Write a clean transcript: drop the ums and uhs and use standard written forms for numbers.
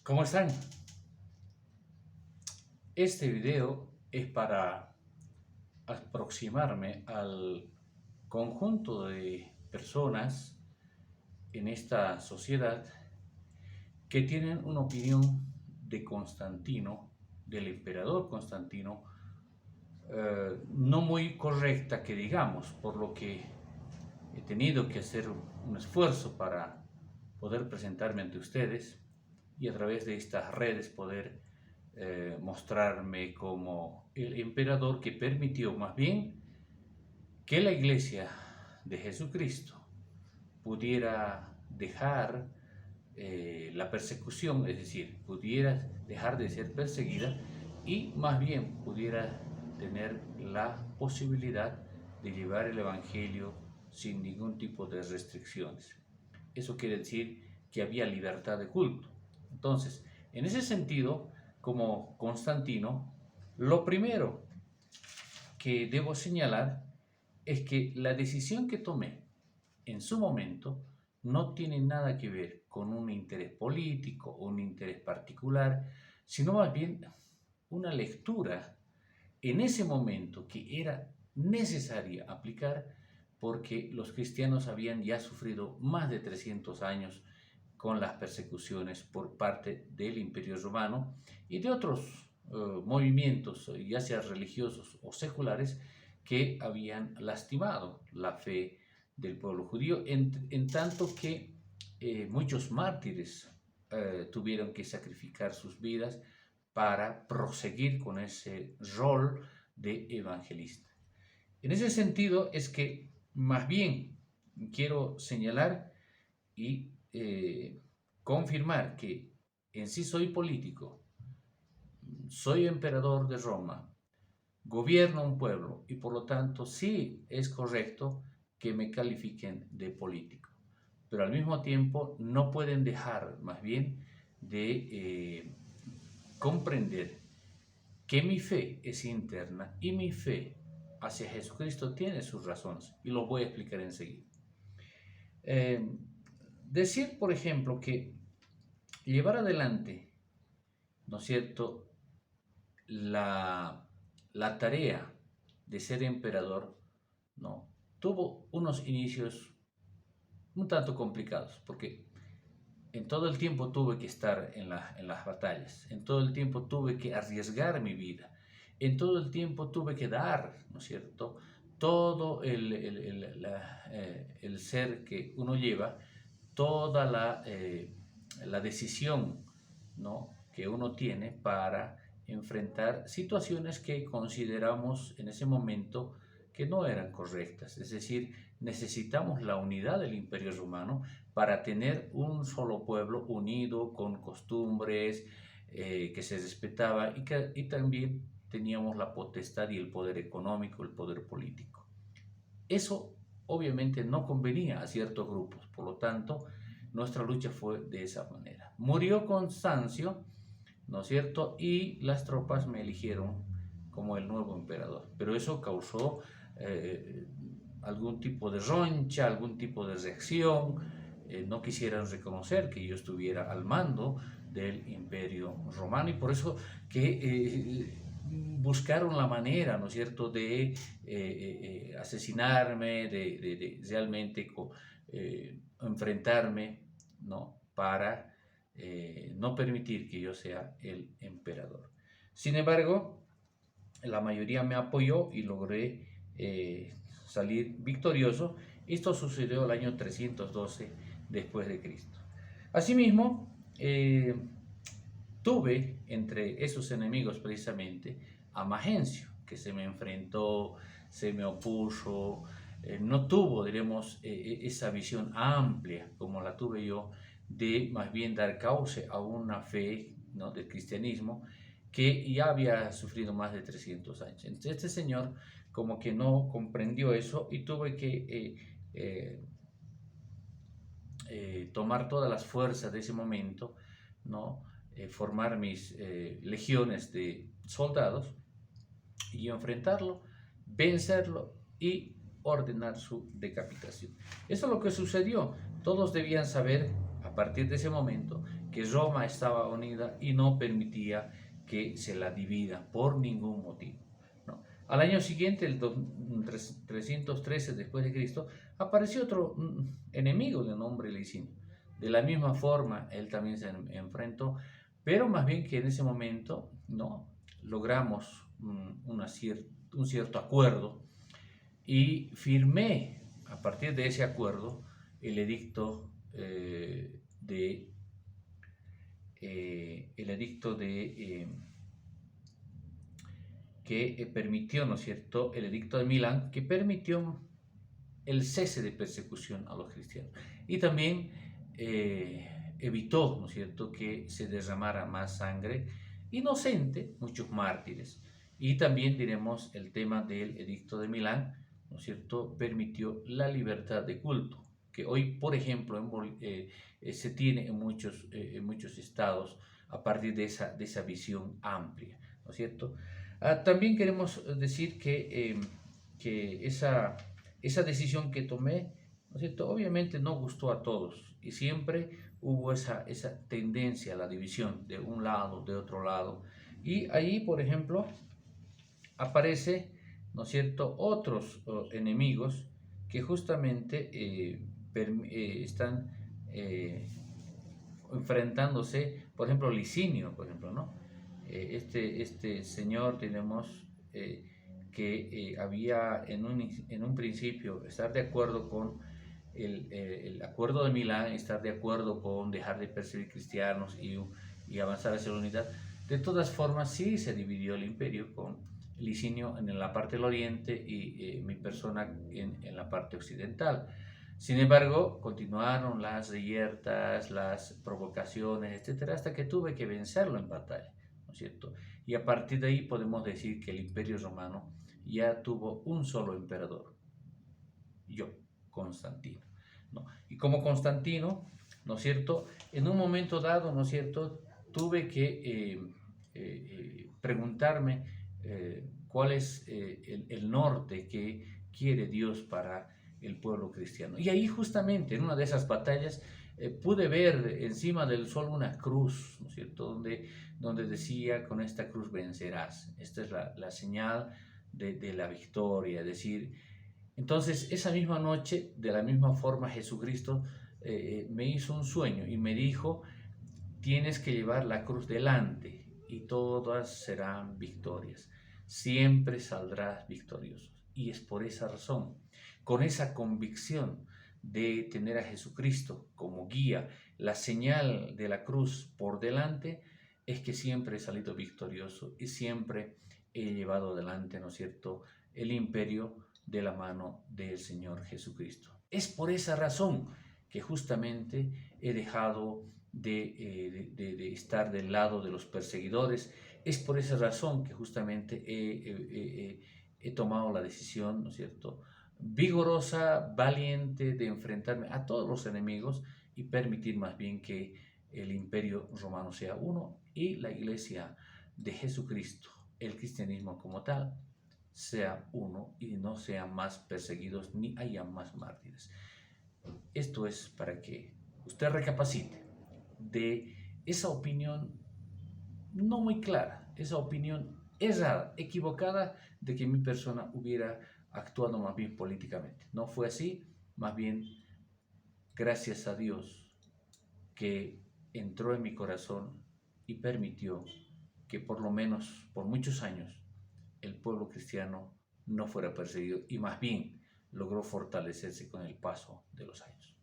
¿Cómo están? Este video es para aproximarme al conjunto de personas en esta sociedad que tienen una opinión de Constantino, del emperador Constantino, no muy correcta que digamos, por lo que he tenido que hacer un esfuerzo para poder presentarme ante ustedes y a través de estas redes poder mostrarme como el emperador que permitió más bien que la iglesia de Jesucristo pudiera dejar la persecución, es decir, pudiera dejar de ser perseguida y más bien pudiera tener la posibilidad de llevar el Evangelio sin ningún tipo de restricciones. Eso quiere decir que había libertad de culto. Entonces, en ese sentido, como Constantino, lo primero que debo señalar es que la decisión que tomé en su momento no tiene nada que ver con un interés político o un interés particular, sino más bien una lectura en ese momento que era necesaria aplicar porque los cristianos habían ya sufrido más de 300 años con las persecuciones por parte del Imperio Romano y de otros movimientos, ya sea religiosos o seculares, que habían lastimado la fe del pueblo judío, en tanto que muchos mártires tuvieron que sacrificar sus vidas para proseguir con ese rol de evangelista. En ese sentido es que más bien quiero señalar y confirmar que en sí soy político, soy emperador de Roma, gobierno un pueblo y por lo tanto sí es correcto que me califiquen de político. Pero al mismo tiempo no pueden dejar más bien de comprender que mi fe es interna y mi fe hacia Jesucristo tiene sus razones y los voy a explicar enseguida. Decir, por ejemplo, que llevar adelante, ¿no es cierto?, la tarea de ser emperador, ¿no?, tuvo unos inicios un tanto complicados, porque en todo el tiempo tuve que estar en las batallas, en todo el tiempo tuve que arriesgar mi vida, en todo el tiempo tuve que dar, ¿no es cierto?, todo el ser que uno lleva, toda la decisión, ¿no?, que uno tiene para enfrentar situaciones que consideramos en ese momento que no eran correctas. Es decir, necesitamos la unidad del Imperio Romano para tener un solo pueblo unido, con costumbres que se respetaba y también teníamos la potestad y el poder económico, el poder político. Eso obviamente no convenía a ciertos grupos, por lo tanto, nuestra lucha fue de esa manera. Murió Constancio, ¿no es cierto?, y las tropas me eligieron como el nuevo emperador, pero eso causó algún tipo de roncha, algún tipo de reacción. No quisieran reconocer que yo estuviera al mando del Imperio Romano y por eso que buscaron la manera, ¿no es cierto?, de asesinarme, de realmente enfrentarme, ¿no?, para no permitir que yo sea el emperador. Sin embargo, la mayoría me apoyó y logré salir victorioso. Esto sucedió el año 312 después de Cristo. Asimismo, tuve entre esos enemigos precisamente a Magencio, que se me enfrentó, se me opuso, no tuvo, diremos, esa visión amplia como la tuve yo, de más bien dar cauce a una fe, ¿no?, del cristianismo que ya había sufrido más de 300 años. Entonces este señor como que no comprendió eso y tuve que tomar todas las fuerzas de ese momento, ¿no?, formar mis legiones de soldados y enfrentarlo, vencerlo y ordenar su decapitación. Eso es lo que sucedió. Todos debían saber a partir de ese momento que Roma estaba unida y no permitía que se la divida por ningún motivo, ¿no? Al año siguiente, el 313 después de Cristo, apareció otro enemigo de nombre Licinio. De la misma forma, él también se enfrentó, pero más bien que en ese momento, ¿no?, logramos un cierto acuerdo y firmé a partir de ese acuerdo el edicto de que permitió, ¿no es cierto?, el edicto de Milán, que permitió el cese de persecución a los cristianos y también evitó, ¿no es cierto?, que se derramara más sangre inocente, muchos mártires. Y también diremos el tema del edicto de Milán, ¿no es cierto?, permitió la libertad de culto, que hoy, por ejemplo, se tiene en muchos estados a partir de esa visión amplia, ¿no es cierto? También queremos decir que esa decisión que tomé, ¿no es cierto?, obviamente no gustó a todos y siempre hubo esa tendencia a la división de un lado, de otro lado. Y ahí, por ejemplo, aparece, ¿no es cierto?, otros enemigos que justamente están enfrentándose, por ejemplo, Licinio, por ejemplo, ¿no? Este señor tenemos que había en un principio estar de acuerdo con el acuerdo de Milán, estar de acuerdo con dejar de perseguir cristianos y avanzar hacia la unidad. De todas formas, sí se dividió el imperio con Licinio en la parte del oriente y mi persona en la parte occidental. Sin embargo, continuaron las reyertas, las provocaciones, etcétera, hasta que tuve que vencerlo en batalla, ¿no es cierto? Y a partir de ahí podemos decir que el Imperio Romano ya tuvo un solo emperador, yo, Constantino, ¿no? Y como Constantino, ¿no es cierto?, en un momento dado, ¿no es cierto?, tuve que preguntarme cuál es el norte que quiere Dios para el pueblo cristiano. Y ahí justamente, en una de esas batallas, pude ver encima del sol una cruz, ¿no es cierto?, donde decía, con esta cruz vencerás. Esta es la señal de la victoria, es decir, entonces esa misma noche, de la misma forma, Jesucristo me hizo un sueño y me dijo, tienes que llevar la cruz delante y todas serán victorias. Siempre saldrás victorioso. Y es por esa razón, con esa convicción de tener a Jesucristo como guía, la señal de la cruz por delante, es que siempre he salido victorioso y siempre he llevado adelante, ¿no es cierto?, el imperio de la mano del Señor Jesucristo. Es por esa razón que justamente he dejado de estar del lado de los perseguidores. Es por esa razón que justamente he tomado la decisión, ¿no es cierto?, vigorosa, valiente, de enfrentarme a todos los enemigos y permitir más bien que el Imperio Romano sea uno y la Iglesia de Jesucristo, el cristianismo como tal, sea uno y no sean más perseguidos ni haya más mártires. Esto es para que usted recapacite de esa opinión no muy clara, esa opinión errada, equivocada, de que mi persona hubiera actuado más bien políticamente. No fue así, más bien gracias a Dios que entró en mi corazón y permitió que por lo menos por muchos años el pueblo cristiano no fuera perseguido y más bien logró fortalecerse con el paso de los años.